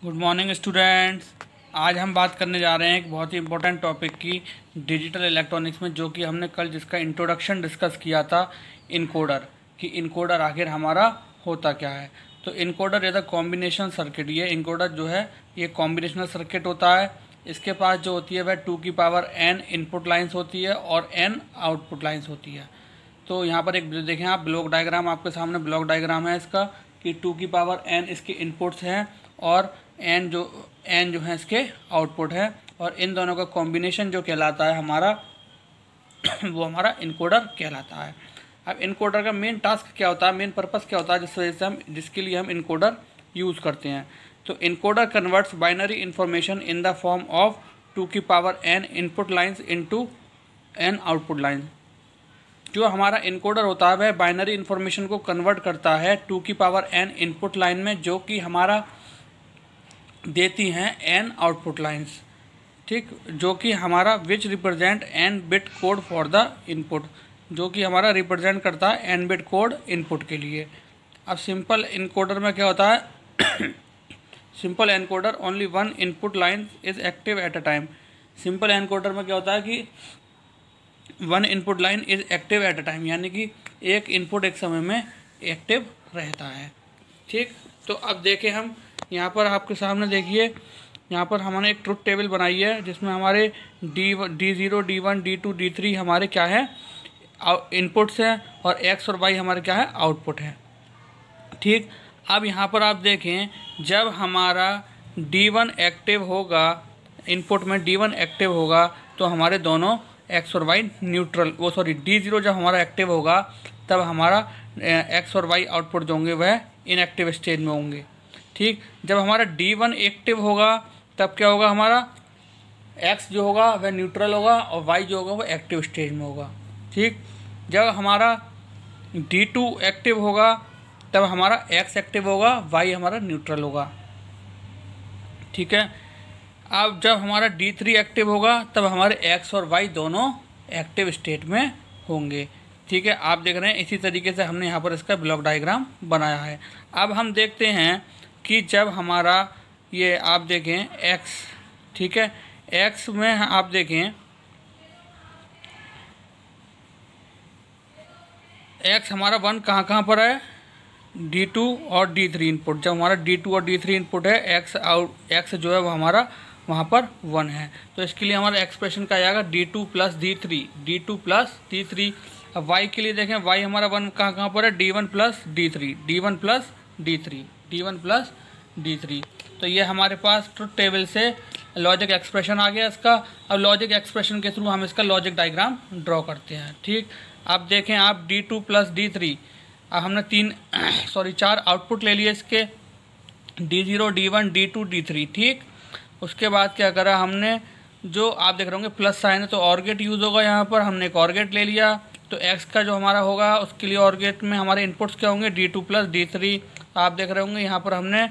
Good morning students. आज हम बात करने जा रहे हैं एक बहुत ही इम्पोर्टेंट टॉपिक की, डिजिटल इलेक्ट्रॉनिक्स में, जो कि हमने कल जिसका इंट्रोडक्शन डिस्कस किया था, इनकोडर, कि इनकोडर आखिर हमारा होता क्या है। तो encoder is a combination circuit. ये इनकोडर जो है ये कॉम्बिनेशनल सर्किट होता है। इसके पास जो होती है वह 2 की पावर n इनपुट लाइन्स होती है और n आउटपुट लाइन्स होती है। तो यहाँ पर एक देखें आप, ब्लॉक डायग्राम आपके सामने ब्लॉक डायग्राम है इसका, कि 2 की पावर n इसके इनपुट्स हैं और n जो है इसके आउटपुट है, और इन दोनों का कॉम्बिनेशन जो कहलाता है हमारा वो हमारा इनकोडर कहलाता है। अब इनकोडर का मेन टास्क क्या होता है, मेन पर्पस क्या होता है, जिस वजह से जिसके लिए हम इनकोडर यूज़ करते हैं। तो encoder converts binary information in the form of 2 की power n input lines into n output lines. जो हमारा इनकोडर होता है वह बाइनरी इंफॉर्मेशन को कन्वर्ट करता है 2 की पावर n इनपुट लाइन में, जो कि हमारा देती हैं n आउटपुट लाइन्स, ठीक, जो कि हमारा which represent n bit code for the input, जो कि हमारा रिप्रेजेंट करता है n बिट कोड इनपुट के लिए। अब सिंपल इनकोडर में क्या होता है simple encoder only one input line is active at a time. Simple encoder में क्या होता है कि one input line is active at a time, यानी कि एक इनपुट एक समय में एक्टिव रहता है, ठीक। तो अब देखें हम यहाँ पर, आपके सामने देखिए, यहाँ पर हमने एक ट्रुथ टेबल बनाई है जिसमें हमारे D0, D1, D2, D3 हमारे क्या है, इनपुट्स हैं, और X और Y हमारे क्या है, आउटपुट है, ठीक। अब यहाँ पर आप देखें, जब हमारा D1 एक्टिव होगा, इनपुट में D1 एक्टिव होगा, तो हमारे दोनों X और Y न्यूट्रल, D0 जब हमारा एक्टिव होगा तब हमारा X और Y आउटपुट जो होंगे वह इनएक्टिव स्टेज में होंगे, ठीक। जब हमारा D1 एक्टिव होगा तब क्या होगा, हमारा X जो होगा वह न्यूट्रल होगा और Y जो होगा वह एक्टिव स्टेज में होगा, ठीक। जब हमारा D2 एक्टिव होगा तब हमारा X एक्टिव होगा, Y हमारा न्यूट्रल होगा, ठीक है। अब जब हमारा D3 एक्टिव होगा तब हमारे X और Y दोनों एक्टिव स्टेट में होंगे, ठीक है। आप देख रहे हैं इसी तरीके से हमने यहाँ पर इसका ब्लॉक डायग्राम बनाया है। अब हम देखते हैं कि जब हमारा ये आप देखें X, ठीक है, X में आप देखें X हमारा 1 कहाँ पर है, D2 और D3 इनपुट। जब हमारा D2 और D3 इनपुट है, X जो है वो हमारा वहाँ पर 1 है, तो इसके लिए हमारा एक्सप्रेशन क्या आएगा, D2 प्लस D3। अब Y के लिए देखें, Y हमारा 1 कहाँ पर है, D1 प्लस D3। तो ये हमारे पास ट्रुथ टेबल से लॉजिक एक्सप्रेशन आ गया इसका। अब लॉजिक एक्सप्रेशन के थ्रू हम इसका लॉजिक डायग्राम ड्रॉ करते हैं, ठीक। अब देखें आप D2 प्लस D3, अब हमने 4 आउटपुट ले लिए इसके, D0, D1, D2, D3, ठीक। उसके बाद क्या करा हमने, जो आप देख रहे होंगे प्लस साइन है तो ऑर गेट यूज़ होगा, यहाँ पर हमने एक ऑर गेट ले लिया। तो X का जो हमारा होगा उसके लिए ऑर गेट में हमारे इनपुट्स क्या होंगे, D2 प्लस D3। आप देख रहे होंगे यहाँ पर हमने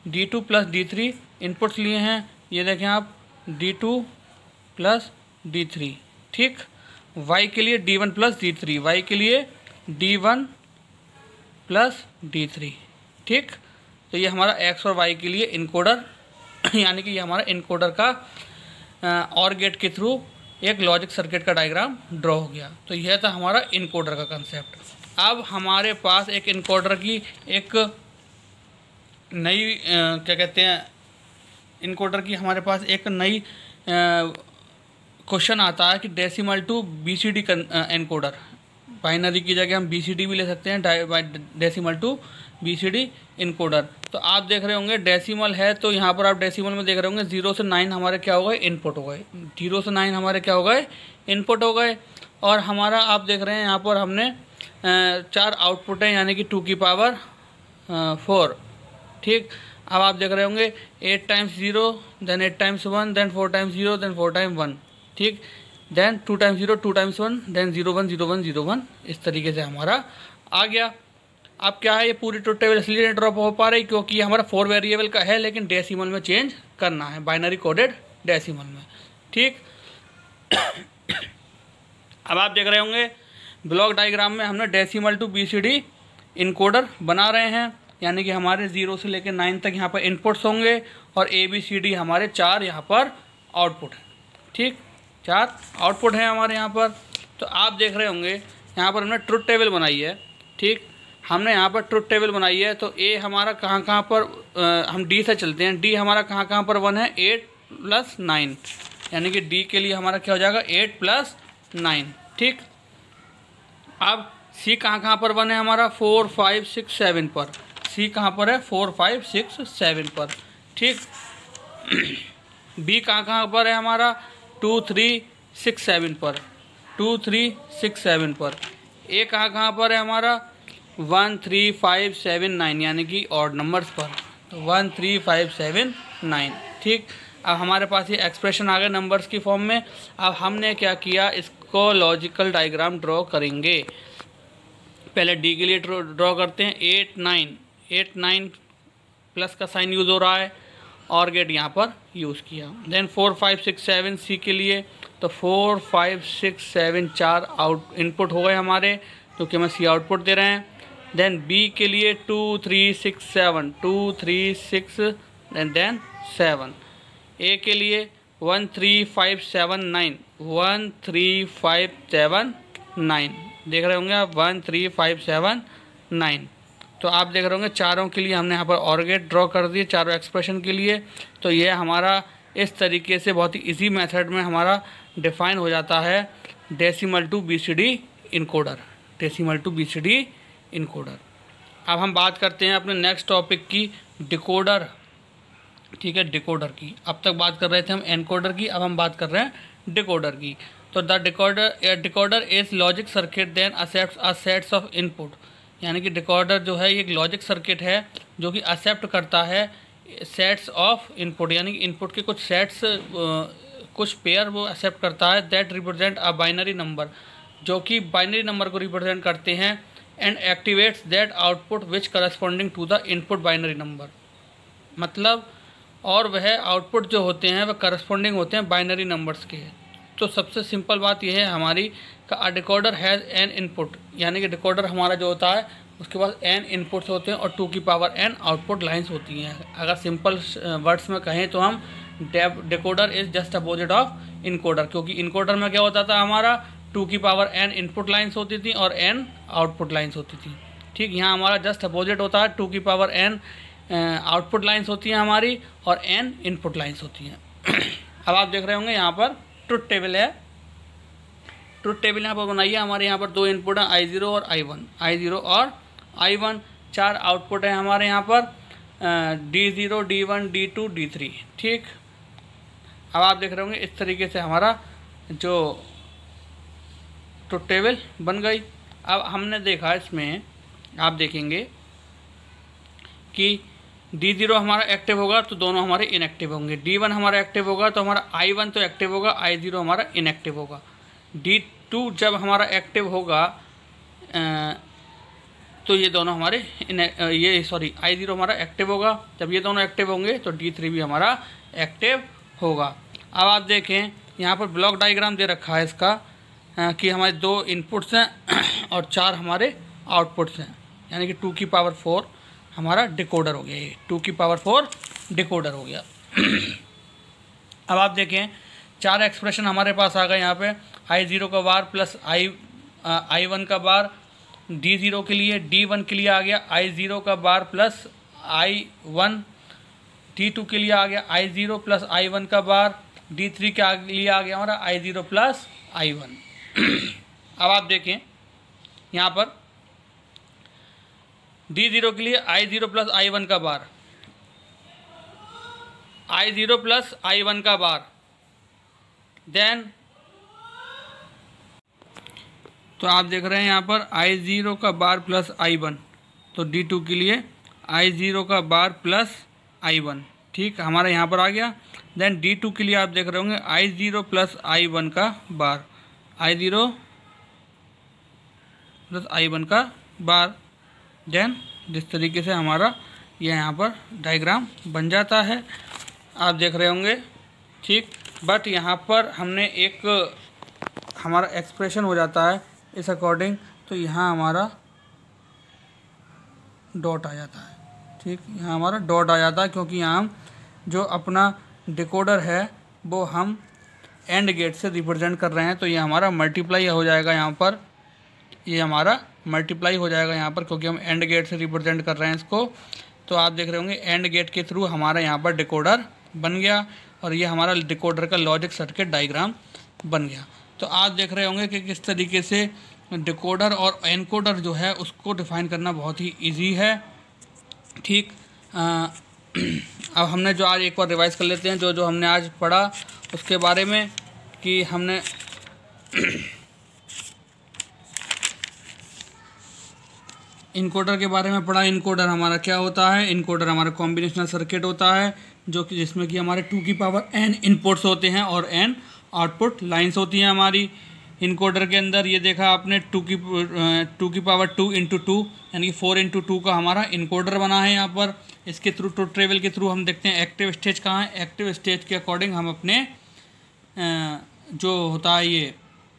D2 प्लस D3 इनपुट्स लिए हैं, ये देखें आप, D2 प्लस D3, ठीक। Y के लिए D1 प्लस D3, Y के लिए D1 प्लस D3, ठीक। तो ये हमारा X और Y के लिए इनकोडर यानी कि ये हमारा इनकोडर का ऑर गेट के थ्रू एक लॉजिक सर्किट का डायग्राम ड्रॉ हो गया। तो यह था हमारा इनकोडर का कंसेप्ट। अब हमारे पास एक इनकोडर की एक नई क्या कहते हैं, इनकोडर की हमारे पास एक नई क्वेश्चन आता है कि decimal to BCD encoder. Binary की जगह हम BCD भी ले सकते हैं, डेसिमल टू BCD इनकोडर। तो आप देख रहे होंगे डेसिमल है, तो यहाँ पर आप डेसिमल में देख रहे होंगे 0 से 9 हमारे क्या हो गए, इनपुट हो गए। 0 से 9 हमारे क्या हो गए, इनपुट हो गए। और हमारा आप देख रहे हैं यहाँ पर हमने 4 आउटपुट हैं, यानी कि 2 की पावर 4, ठीक। अब आप देख रहे होंगे 8 times 0, then 8 times 1, then 4 times 0, then 4 times 1, ठीक। देन 2 टाइम्स 0, 2 टाइम्स 1, देन 0 1 0 1 0 1, इस तरीके से हमारा आ गया। अब क्या है, ये पूरी ट्रुथ टेबल इसलिए नहीं ड्रॉप हो पा रही क्योंकि ये हमारा 4 वेरिएबल का है, लेकिन डेसिमल में चेंज करना है, बाइनरी कोडेड डेसिमल में, ठीक। अब आप देख रहे होंगे ब्लॉक डायग्राम में हमने डेसिमल टू BCD इनकोडर बना रहे हैं। यानी कि हमारे 0 से लेकर 9 तक यहाँ पर इनपुट्स होंगे और ABCD हमारे 4 यहाँ पर आउटपुट हैं। ठीक, 4 आउटपुट हैं हमारे यहाँ पर। तो आप देख रहे होंगे यहाँ पर हमने ट्रुथ टेबल बनाई है। ठीक, हमने यहाँ पर ट्रुथ टेबल बनाई है। तो A हमारा कहाँ कहाँ पर, हम D से चलते हैं। D हमारा कहाँ कहाँ पर 1 है, 8 + 9, यानी कि D के लिए हमारा क्या हो जाएगा, 8 + 9। ठीक, अब C कहाँ पर 1 है हमारा, 4 5 6 7 पर। C कहाँ पर है, 4 5 6 7 पर। ठीक, B कहाँ पर है हमारा, 2 3 6 7 पर, 2 3 6 7 पर। A कहाँ पर है हमारा, 1 3 5 7 9, यानी कि ऑड नंबर्स पर। तो 1 3 5 7 9। ठीक, अब हमारे पास ये एक्सप्रेशन आ गया नंबर्स की फॉर्म में। अब हमने क्या किया, इसको लॉजिकल डायग्राम ड्रॉ करेंगे। पहले D के लिए ड्रॉ करते हैं। 8 9, 8 9 प्लस का साइन यूज़ हो रहा है, और गेट यहाँ पर यूज़ किया। देन 4 5 6 7 C के लिए, तो 4 5 6 7 4 आउट इनपुट हो गए हमारे, क्योंकि हमें C आउटपुट दे रहे हैं। देन B के लिए 2 3 6 7, 2 3 6 एंड देन 7। A के लिए 1 3 5 7 9, 1 3 5 7 9, देख रहे होंगे आप, 1 3 5 7 9। तो आप देख रहे होंगे चारों के लिए हमने यहाँ पर ऑर गेट ड्रॉ कर दिए, चारों एक्सप्रेशन के लिए। तो ये हमारा इस तरीके से बहुत ही इजी मेथड में हमारा डिफाइन हो जाता है decimal to BCD encoder, decimal to BCD encoder. अब हम बात करते हैं अपने नेक्स्ट टॉपिक की, डिकोडर। ठीक है, डिकोडर की अब तक बात कर रहे थे हम एनकोडर की, अब हम बात कर रहे हैं डिकोडर की। तो the decoder is logic circuit then accepts a sets of input, यानी कि डिकोडर जो है ये एक लॉजिक सर्किट है जो कि एक्सेप्ट करता है सेट्स ऑफ इनपुट, यानी कि इनपुट के कुछ सेट्स, कुछ पेयर वो एक्सेप्ट करता है। That represent a binary number, जो कि बाइनरी नंबर को रिप्रेजेंट करते हैं। And activates that output which corresponding to the input binary number, मतलब और वह आउटपुट जो होते हैं वह करस्पॉन्डिंग होते हैं बाइनरी नंबर्स के। तो सबसे सिंपल बात यह है हमारी का अ डिकोडर हैज़ एन इनपुट, यानी कि डिकोडर हमारा जो होता है उसके पास n इनपुट्स होते हैं और 2 की पावर n आउटपुट लाइंस होती हैं। अगर सिंपल वर्ड्स में कहें तो हम decoder is just opposite of encoder, क्योंकि इनकोडर में क्या होता था हमारा 2 की पावर n इनपुट लाइंस होती थी और n आउटपुट लाइंस होती थी। ठीक, यहाँ हमारा जस्ट अपोजिट होता है, 2 की पावर n आउटपुट लाइंस होती हैं हमारी और n इनपुट लाइंस होती हैं। अब आप देख रहे होंगे यहाँ पर ट्रुथ टेबल है। ट्रुथ टेबल यहाँ पर बनाइए। हमारे यहाँ पर 2 इनपुट हैं, I0 और I1, I0 और I1। 4 आउटपुट है हमारे यहाँ पर, D0 D1 D2 D3। ठीक, अब आप देख रहे होंगे इस तरीके से हमारा जो ट्रुथ टेबल बन गई। अब हमने देखा इसमें आप देखेंगे कि D0 हमारा एक्टिव होगा तो दोनों हमारे इनएक्टिव होंगे, D1 हमारा एक्टिव होगा तो हमारा I1 तो एक्टिव होगा, I0 हमारा इनएक्टिव होगा। D2 जब हमारा एक्टिव होगा तो ये दोनों हमारे I0 हमारा एक्टिव होगा, जब ये दोनों एक्टिव होंगे तो D3 भी हमारा एक्टिव होगा। अब आप देखें यहाँ पर ब्लॉक डायग्राम दे रखा है इसका कि हमारे 2 इनपुट्स हैं और 4 हमारे आउटपुट्स हैं, यानी कि 2 की पावर 4 हमारा डिकोडर हो गया। ये 2 की पावर 4 डिकोडर हो गया। अब आप देखें 4 एक्सप्रेशन हमारे पास आ गए यहाँ पे, I0 का बार प्लस I1 का बार D0 के लिए, D1 के लिए आ गया I0 का बार प्लस I1, D2 के लिए आ गया I0 प्लस I1 का बार, D3 के लिए आ गया हमारा I0 प्लस I1। अब आप देखें यहाँ पर D0 के लिए I0 प्लस I1 का बार, I0 प्लस I1 का बार, देन तो आप देख रहे हैं यहाँ पर I0 का बार प्लस I1, तो D2 के लिए I0 का बार प्लस I1। ठीक, हमारा यहाँ पर आ गया। देन D2 के लिए आप देख रहे होंगे I0 प्लस I1 का बार, I0 प्लस I1 का बार। देन जिस तरीके से हमारा यह यहाँ पर डायग्राम बन जाता है आप देख रहे होंगे। ठीक, बट यहाँ पर हमने एक हमारा एक्सप्रेशन हो जाता है इस अकॉर्डिंग, तो यहाँ हमारा डॉट आ जाता है। ठीक, यहाँ हमारा डॉट आ जाता है क्योंकि यहाँ हम जो अपना डिकोडर है वो हम एंड गेट से रिप्रेजेंट कर रहे हैं, तो ये हमारा मल्टीप्लाई हो जाएगा यहाँ पर, ये हमारा मल्टीप्लाई हो जाएगा यहाँ पर क्योंकि हम एंड गेट से रिप्रेजेंट कर रहे हैं इसको। तो आप देख रहे होंगे एंड गेट के थ्रू हमारा यहाँ पर डिकोडर बन गया और ये हमारा डिकोडर का लॉजिक सर्किट डायग्राम बन गया। तो आप देख रहे होंगे कि किस तरीके से डिकोडर और एनकोडर जो है उसको डिफ़ाइन करना बहुत ही ईजी है। ठीक, अब हमने जो आज एक बार रिवाइज कर लेते हैं जो जो हमने आज पढ़ा उसके बारे में, कि हमने इनकोडर के बारे में पढ़ा। इनकोडर हमारा क्या होता है? इनकोडर हमारा कॉम्बिनेशनल सर्किट होता है जो कि जिसमें कि हमारे 2 की पावर n इनपुट्स होते हैं और n आउटपुट लाइंस होती हैं हमारी। इनकोडर के अंदर ये देखा आपने 2 की पावर 2 इंटू 2 यानी कि 4 इंटू 2 का हमारा इनकोडर बना है यहाँ पर। इसके थ्रू ट्रुथ टेबल के थ्रू हम देखते हैं एक्टिव स्टेज कहाँ है। एक्टिव स्टेज के अकॉर्डिंग हम अपने जो होता है ये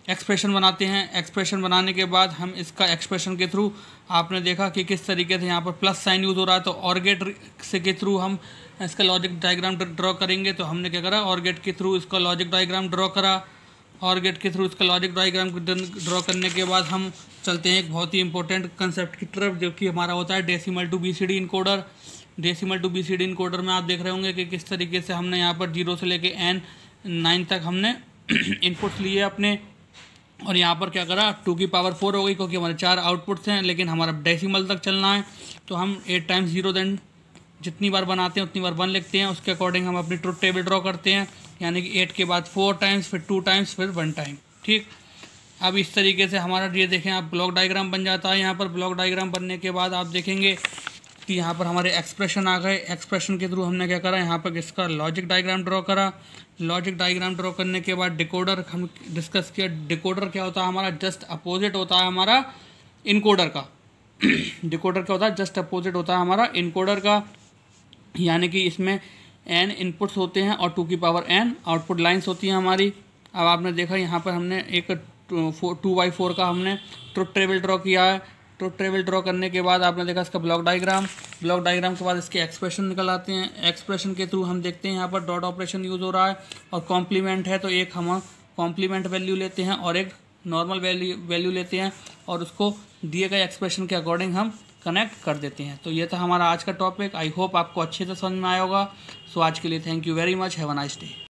एक्सप्रेशन बनाते हैं। एक्सप्रेशन बनाने के बाद हम इसका एक्सप्रेशन के थ्रू आपने देखा कि किस तरीके से यहाँ पर प्लस साइन यूज़ हो रहा है, तो और गेट से के थ्रू हम इसका लॉजिक डायग्राम ड्रॉ करेंगे। तो हमने क्या करा, और गेट के थ्रू इसका लॉजिक डायग्राम ड्रॉ करा। और गेट के थ्रू इसका लॉजिक डायग्राम ड्रॉ करने के बाद हम चलते हैं एक बहुत ही इंपॉर्टेंट कंसेप्ट की तरफ जो कि हमारा होता है decimal to BCD encoder. Decimal to BCD encoder में आप देख रहे होंगे कि किस तरीके से हमने यहाँ पर 0 से लेके N9 तक हमने इनपुट्स लिए अपने, और यहाँ पर क्या करा 2 की पावर 4 हो गई क्योंकि हमारे 4 आउटपुट्स हैं लेकिन हमारा डेसिमल तक चलना है। तो हम 8 टाइम्स 0 देन जितनी बार बनाते हैं उतनी बार 1 लिखते हैं, उसके अकॉर्डिंग हम अपनी ट्रुथ टेबल ड्रॉ करते हैं, यानी कि 8 के बाद 4 टाइम्स, फिर 2 टाइम्स, फिर 1 टाइम। ठीक, अब इस तरीके से हमारा ये देखें आप ब्लॉक डायग्राम बन जाता है। यहाँ पर ब्लॉक डायग्राम बनने के बाद आप देखेंगे कि यहाँ पर हमारे एक्सप्रेशन आ गए। एक्सप्रेशन के थ्रू हमने क्या करा, यहाँ पर इसका लॉजिक डायग्राम ड्रॉ करा। लॉजिक डायग्राम ड्रॉ करने के बाद डिकोडर हम डिस्कस किया। डिकोडर क्या होता है हमारा, जस्ट अपोजिट होता है हमारा इनकोडर का। डिकोडर क्या होता है, जस्ट अपोजिट होता है हमारा इनकोडर का, यानी कि इसमें n इनपुट्स होते हैं और 2 की पावर n आउटपुट लाइंस होती हैं हमारी। अब आपने देखा यहाँ पर हमने एक 2x4 का हमने ट्रुथ टेबल ड्रॉ किया है। ट्रुथ टेबल ड्रॉ करने के बाद आपने देखा इसका ब्लॉक डायग्राम के बाद इसके एक्सप्रेशन निकल आते हैं। एक्सप्रेशन के थ्रू हम देखते हैं यहाँ पर डॉट ऑपरेशन यूज़ हो रहा है और कॉम्प्लीमेंट है, तो एक हम कॉम्प्लीमेंट वैल्यू लेते हैं और एक नॉर्मल वैल्यू लेते हैं और उसको दिए गए एक्सप्रेशन के अकॉर्डिंग हम कनेक्ट कर देते हैं। तो ये था हमारा आज का टॉपिक। आई होप आपको अच्छे से समझ में आया होगा। सो आज के लिए thank you very much, have a nice day.